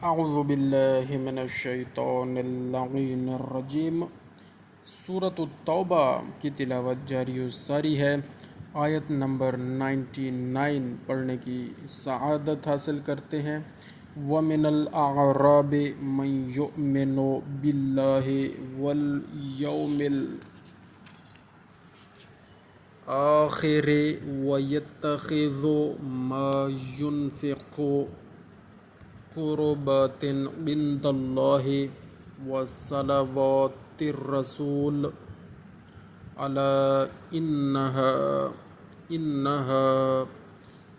اعوذ باللہ من الشیطان اللعین الرجیم۔ سورۃ التوبہ کی تلاوت جاری و ساری ہے۔ آیت نمبر 99 پڑھنے کی سعادت حاصل کرتے ہیں۔ وَمِنَ الْأَعْرَابِ مَن يُؤْمِنُ بِاللَّهِ وَالْيَوْمِ الْآخِرِ وَيَتَّخِذُ مَا يُنْفِقُ قربات عند اللہ وصلوات الرسول الا انہا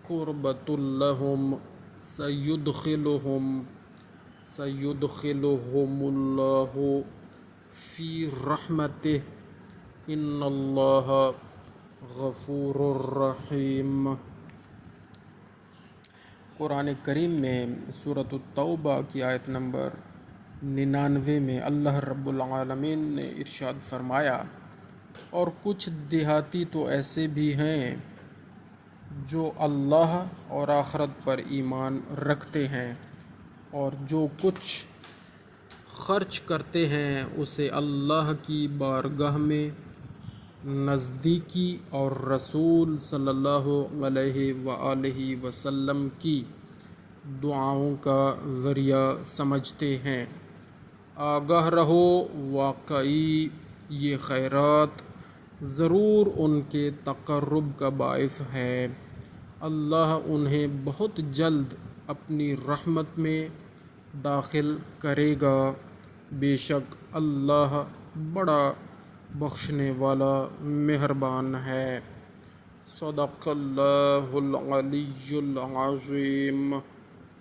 قربۃ لہم سیدخلہم اللہ فی رحمتہ ان اللہ غفور رحیم۔ قرآن کریم میں سورۃ التوبہ کی آیت نمبر 99 میں اللہ رب العالمین نے ارشاد فرمایا، اور کچھ دیہاتی تو ایسے بھی ہیں جو اللہ اور آخرت پر ایمان رکھتے ہیں، اور جو کچھ خرچ کرتے ہیں اسے اللہ کی بارگاہ میں نزدیکی اور رسول صلی اللہ علیہ وآلہ وسلم کی دعاؤں کا ذریعہ سمجھتے ہیں۔ آگاہ رہو، واقعی یہ خیرات ضرور ان کے تقرب کا باعث ہے۔ اللہ انہیں بہت جلد اپنی رحمت میں داخل کرے گا، بے شک اللہ بڑا بخشنے والا مہربان ہے۔ صدق اللہ العلی العظیم۔